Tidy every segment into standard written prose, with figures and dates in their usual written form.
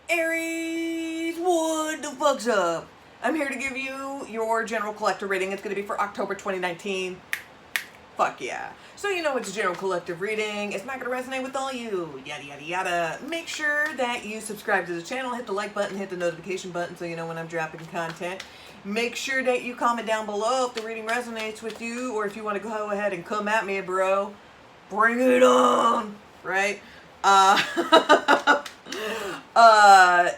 Aries, what the fuck's up? I'm here to give you your general collective reading. It's going to be for October 2019. Fuck yeah. So you know it's a general collective reading. It's not going to resonate with all you. Yada, yada, yada. Make sure that you subscribe to the channel. Hit the like button. Hit the notification button so you know when I'm dropping content. Make sure that you comment down below if the reading resonates with you, or if you want to go ahead and come at me, bro. Bring it on. Right?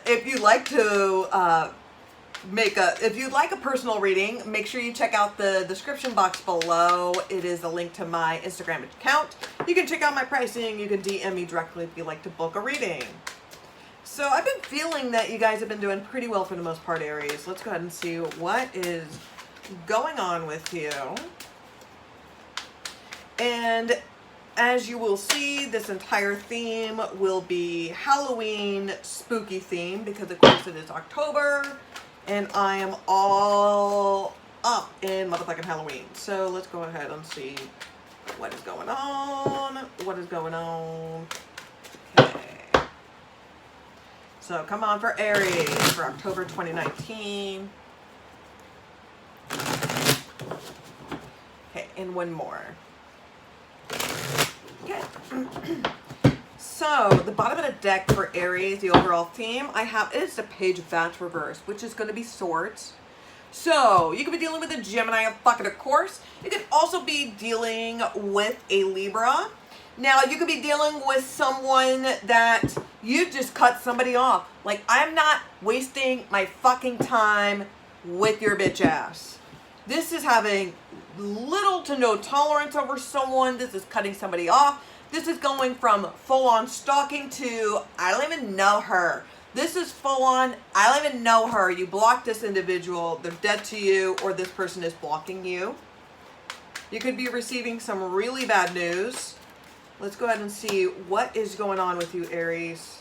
If you'd like to if you'd like a personal reading, make sure you check out the description box below. It is a link to my Instagram account. You can check out my pricing. You can DM me directly if you'd like to book a reading. So I've been feeling that you guys have been doing pretty well for the most part, Aries. Let's go ahead and see what is going on with you. And as you will see, this entire theme will be Halloween spooky theme because of course it is October and I am all up in motherfucking Halloween. So let's go ahead and see what is going on. What is going on? Okay. So come on for Aries for October 2019. Okay, and one more. Okay. So the bottom of the deck for Aries, the overall theme I have is the Page of Fats reversed, which is going to be Swords. So you could be dealing with a Gemini, a fucking of course. You could also be dealing with a Libra. Now you could be dealing with someone that you just cut somebody off. Like, I'm not wasting my fucking time with your bitch ass. This is having little to no tolerance over someone. This is cutting somebody off. This is going from full-on stalking to, I don't even know her. This is full-on, I don't even know her. You block this individual, they're dead to you, or this person is blocking you. You could be receiving some really bad news. Let's go ahead and see what is going on with you, Aries.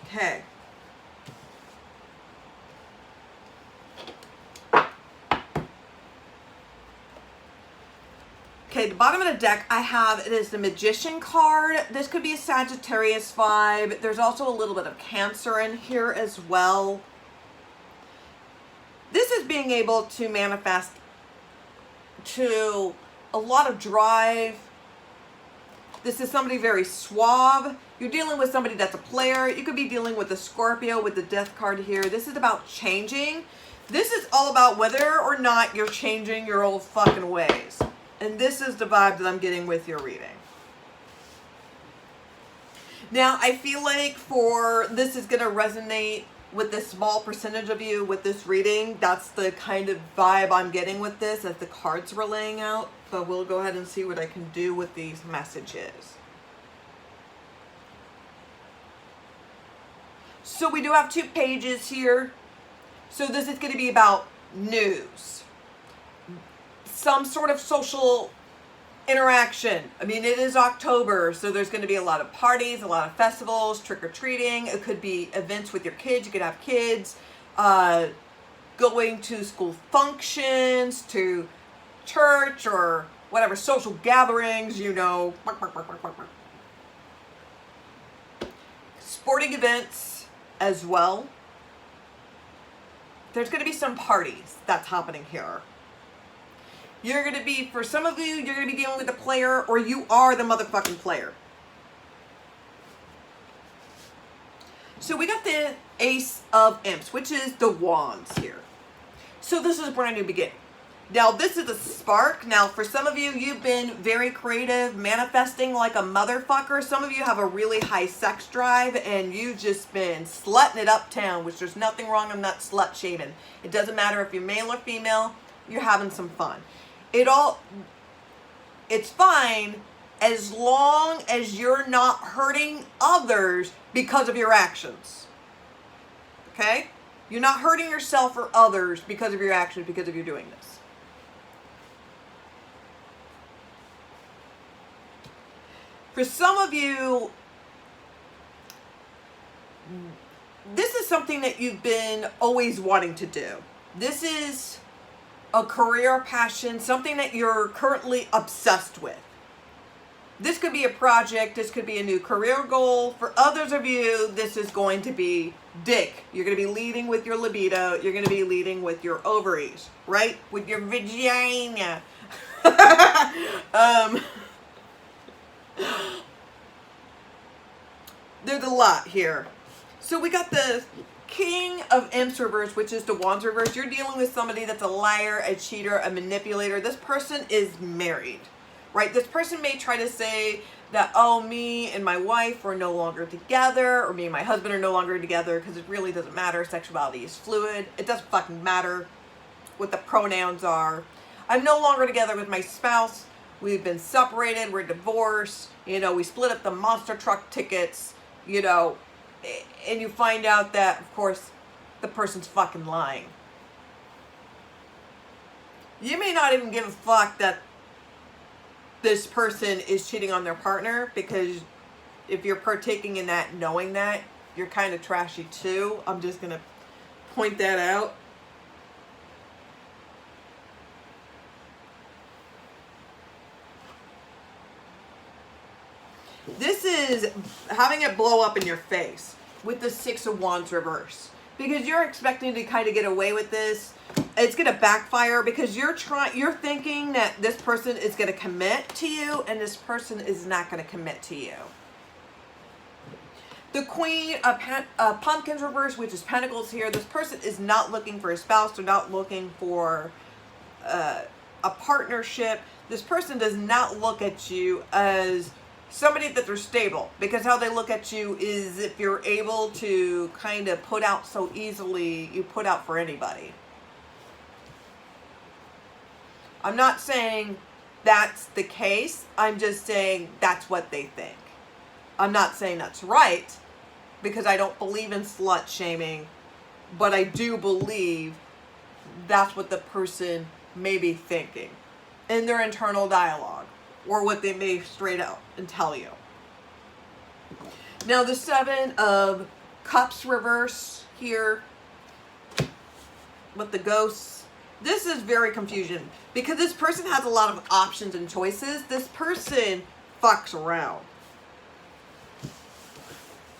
Okay. Okay, the bottom of the deck I have, it is the Magician card. This could be a Sagittarius vibe. There's also a little bit of Cancer in here as well. This is being able to manifest to a lot of drive. This is somebody very suave. You're dealing with somebody that's a player. You could be dealing with a Scorpio with the Death card here. This is about changing. This is all about whether or not you're changing your old fucking ways. And this is the vibe that I'm getting with your reading. Now, I feel like this is going to resonate with this small percentage of you with this reading. That's the kind of vibe I'm getting with this as the cards were laying out. But we'll go ahead and see what I can do with these messages. So we do have 2 pages here. So this is going to be about news. Some sort of social interaction. I mean, it is October, so there's going to be a lot of parties, a lot of festivals, trick-or-treating. It could be events with your kids. You could have kids going to school functions, to church, or whatever, social gatherings, you know. Sporting events as well. There's going to be some parties that's happening here. You're going to be, for some of you, you're going to be dealing with a player, or you are the motherfucking player. So we got the Ace of Imps, which is the Wands here. So this is a brand new beginning. Now, this is a spark. Now, for some of you, you've been very creative, manifesting like a motherfucker. Some of you have a really high sex drive, and you've just been slutting it uptown, which there's nothing wrong. I'm not slut shaming. It doesn't matter if you're male or female. You're having some fun. It's fine as long as you're not hurting others because of your actions. Okay? You're not hurting yourself or others because of your actions, because of you doing this. For some of you, this is something that you've been always wanting to do. This is a career passion, something that you're currently obsessed with. This could be a project, this could be a new career goal. For others of you, this is going to be dick. You're going to be leading with your libido. You're going to be leading with your ovaries, right? With your vagina. There's a lot here. So we got the King of Imps reverse, which is the Wands reverse. You're dealing with somebody that's a liar, a cheater, a manipulator. This person is married, right? This person may try to say that, oh, me and my wife are no longer together, or me and my husband are no longer together, because it really doesn't matter. Sexuality is fluid. It doesn't fucking matter what the pronouns are. I'm no longer together with my spouse. We've been separated. We're divorced. You know, we split up the monster truck tickets, you know, and you find out that, of course, the person's fucking lying. You may not even give a fuck that this person is cheating on their partner, because if you're partaking in that, knowing that, you're kind of trashy too. I'm just going to point that out. This is having it blow up in your face with the Six of Wands reverse, because you're expecting to kind of get away with this. It's going to backfire because you're thinking that this person is going to commit to you, and this person is not going to commit to you. The Queen of Pumpkins reverse, which is Pentacles here. This person is not looking for a spouse. They're not looking for a partnership. This person does not look at you as somebody that they're stable, because how they look at you is if you're able to kind of put out so easily, you put out for anybody. I'm not saying that's the case. I'm just saying that's what they think. I'm not saying that's right, because I don't believe in slut shaming, but I do believe that's what the person may be thinking in their internal dialogue, or what they may straight out and tell you. Now the Seven of Cups reverse here with the ghosts. This is very confusing, because this person has a lot of options and choices. This person fucks around.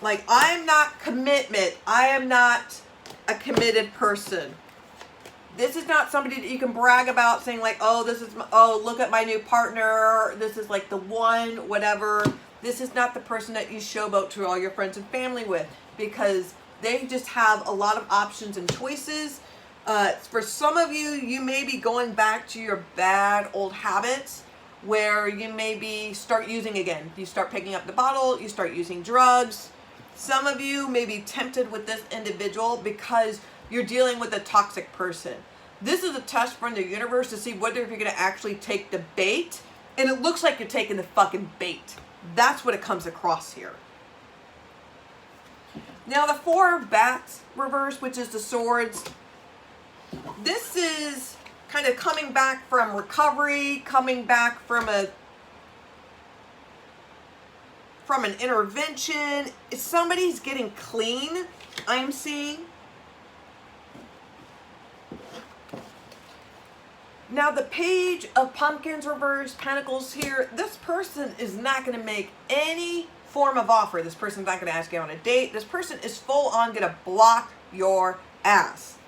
Like, I'm not commitment. I am not a committed person. This is not somebody that you can brag about, saying like, oh, this is, oh, look at my new partner. This is like the one, whatever. This is not the person that you showboat to all your friends and family with, because they just have a lot of options and choices. For some of you, you may be going back to your bad old habits, where you maybe start using again. You start picking up the bottle, you start using drugs. Some of you may be tempted with this individual because you're dealing with a toxic person. This is a test from the universe to see whether if you're going to actually take the bait, and it looks like you're taking the fucking bait. That's what it comes across here. Now the Four of Bats reverse, which is the Swords. This is kind of coming back from recovery, coming back from an intervention. Somebody's getting clean, I'm seeing. Now the Page of Pumpkins reverse, Pentacles here. This person is not going to make any form of offer. This person's not going to ask you on a date. This person is full on going to block your ass.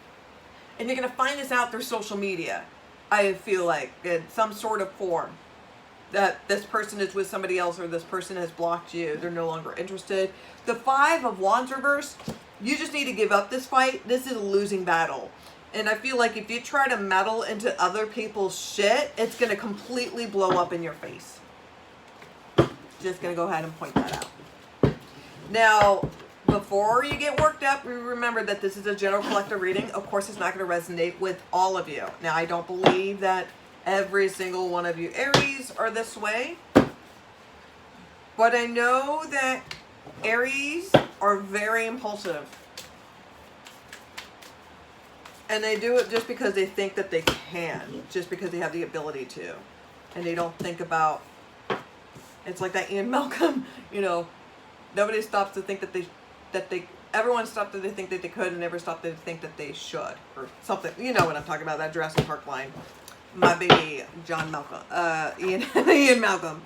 And you're going to find this out through social media, I feel like, in some sort of form. That this person is with somebody else, or this person has blocked you. They're no longer interested. The Five of Wands reverse, you just need to give up this fight. This is a losing battle. And I feel like if you try to meddle into other people's shit, it's going to completely blow up in your face. Just going to go ahead and point that out. Now, before you get worked up, remember that this is a general collective reading. Of course, it's not going to resonate with all of you. Now, I don't believe that every single one of you Aries are this way. But I know that Aries are very impulsive. And they do it just because they think that they can. Just because they have the ability to. And they don't think about It's like that Ian Malcolm, you know, nobody stops to think everyone stopped to think that they could and never stopped to think that they should, or something. You know what I'm talking about, that Jurassic Park line. My baby, John Malcolm, Ian Malcolm.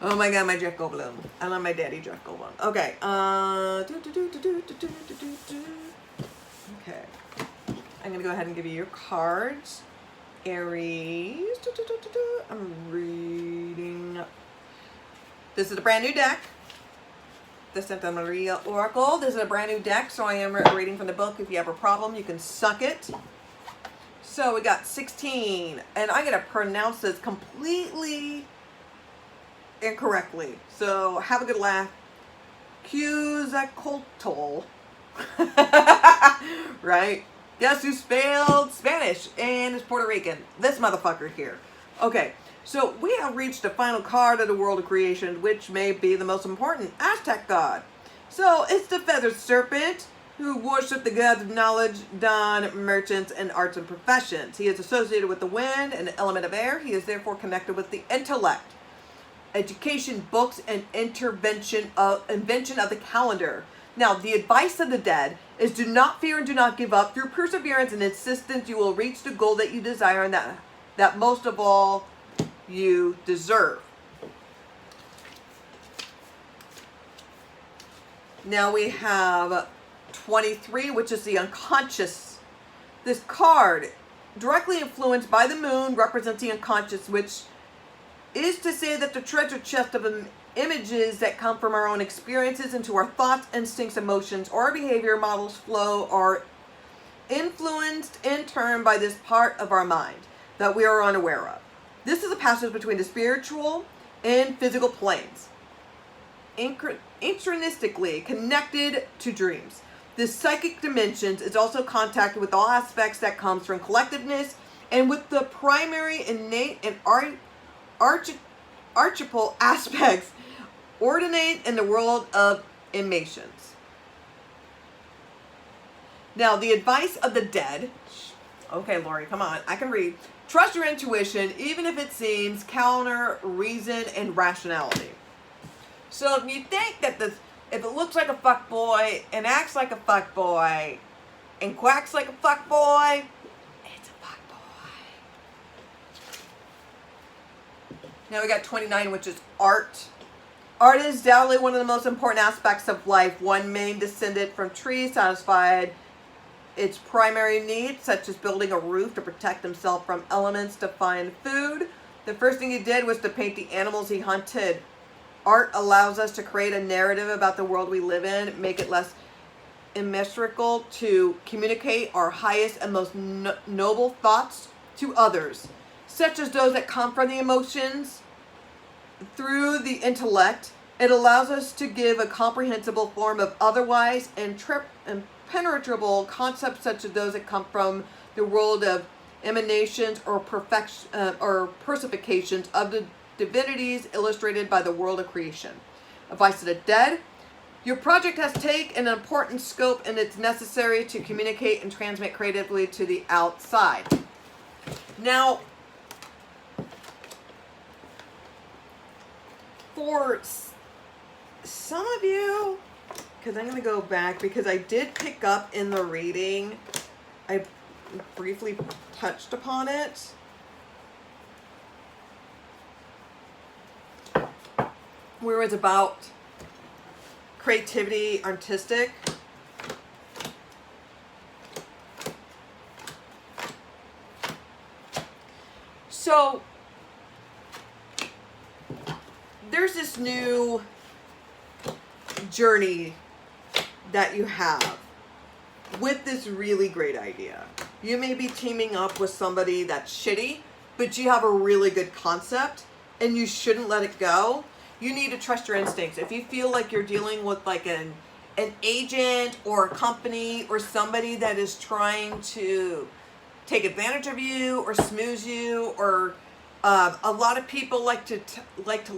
Oh my God, my Jeff Goldblum. I love my daddy, Jeff Goldblum. Okay, okay. I'm gonna go ahead and give you your cards. Aries. I'm reading. This is a brand new deck. The Santa Maria Oracle. This is a brand new deck, so I am reading from the book. If you have a problem, you can suck it. So we got 16, and I'm going to pronounce this completely incorrectly. So have a good laugh. Quetzalcoatl. Right? Guess who spelled Spanish and is Puerto Rican? This motherfucker here. Okay, so we have reached the final card of the world of creation, which may be the most important Aztec god. So it's the feathered serpent, who worship the gods of knowledge, dawn, merchants, and arts and professions. He is associated with the wind and the element of air. He is therefore connected with the intellect, education, books, and invention of the calendar. Now, the advice of the dead is do not fear and do not give up. Through perseverance and insistence, you will reach the goal that you desire and that most of all you deserve. Now we have 23, which is the unconscious. This card, directly influenced by the moon, represents the unconscious, which is to say that the treasure chest of images that come from our own experiences into our thoughts, instincts, emotions, or behavior models flow are influenced in turn by this part of our mind that we are unaware of. This is a passage between the spiritual and physical planes, intrinsically connected to dreams. This psychic dimensions is also contacted with all aspects that comes from collectiveness and with the primary innate and archetypal aspects ordinate in the world of emotions. Now, the advice of the dead. Okay, Lori, come on. I can read. Trust your intuition, even if it seems counter reason and rationality. So if you think that if it looks like a fuckboy and acts like a fuckboy and quacks like a fuckboy, it's a fuckboy. Now we got 29, which is art. Art is doubly one of the most important aspects of life. One main descended from trees satisfied its primary needs, such as building a roof to protect himself from elements to find food. The first thing he did was to paint the animals he hunted. Art allows us to create a narrative about the world we live in, make it less immeasurable, to communicate our highest and most noble thoughts to others, such as those that come from the emotions. Through the intellect, it allows us to give a comprehensible form of otherwise impenetrable concepts, such as those that come from the world of emanations or personifications of the divinities illustrated by the world of creation. Advice to the dead. Your project has taken an important scope and it's necessary to communicate and transmit creatively to the outside. Now, for some of you, because I'm going to go back, because I did pick up in the reading, I briefly touched upon it. Where it's about creativity, artistic. So there's this new journey that you have with this really great idea. You may be teaming up with somebody that's shitty, but you have a really good concept and you shouldn't let it go. You need to trust your instincts. If you feel like you're dealing with like an agent or a company or somebody that is trying to take advantage of you or smooze you, or a lot of people like to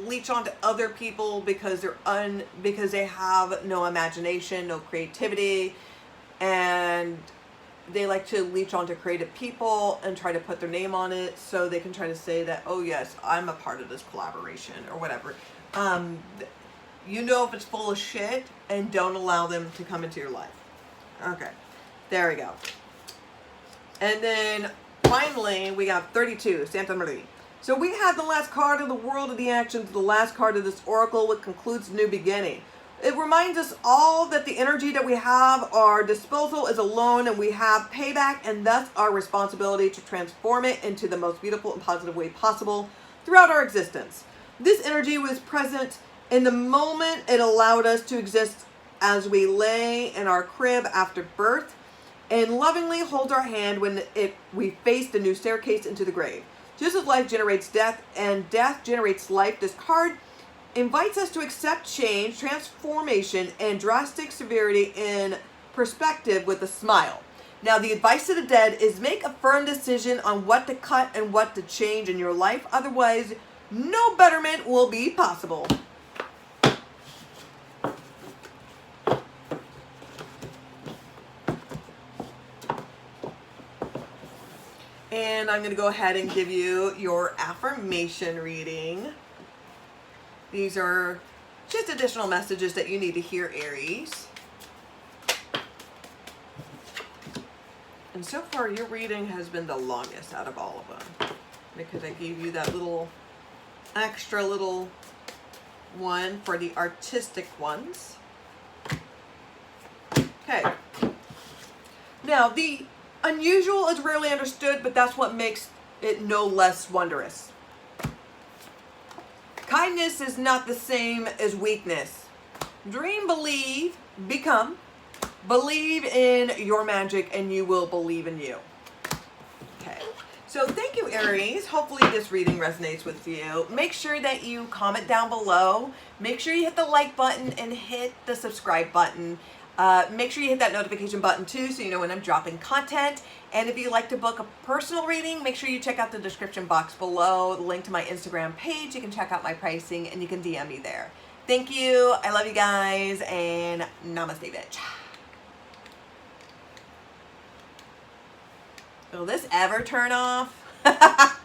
leech onto other people because they have no imagination, no creativity, and they like to leech onto creative people and try to put their name on it so they can try to say that, oh yes, I'm a part of this collaboration or whatever. You know if it's full of shit, and don't allow them to come into your life. Okay, there we go. And then finally, we got 32, Santa Maria. So we have the last card of the World of the Actions, the last card of this oracle, which concludes new beginning. It reminds us all that the energy that we have, our disposal is a loan, and we have payback, and thus our responsibility to transform it into the most beautiful and positive way possible throughout our existence. This energy was present in the moment it allowed us to exist as we lay in our crib after birth, and lovingly hold our hand when we face the new staircase into the grave. Just as life generates death and death generates life, this card invites us to accept change, transformation, and drastic severity in perspective with a smile. Now, the advice to the dead is make a firm decision on what to cut and what to change in your life. Otherwise, no betterment will be possible. And I'm going to go ahead and give you your affirmation reading. These are just additional messages that you need to hear, Aries. And so far, your reading has been the longest out of all of them, because I gave you that little extra little one for the artistic ones. Okay. Now, the unusual is rarely understood, but that's what makes it no less wondrous. Kindness is not the same as weakness. Dream, believe, become. Believe in your magic and you will believe in you. Okay. So thank you, Aries. Hopefully this reading resonates with you. Make sure that you comment down below. Make sure you hit the like button and hit the subscribe button. Make sure you hit that notification button too, so you know when I'm dropping content. And if you'd like to book a personal reading, make sure you check out the description box below, the link to my Instagram page. You can check out my pricing and you can DM me there. Thank you. I love you guys, and namaste, bitch. Will this ever turn off?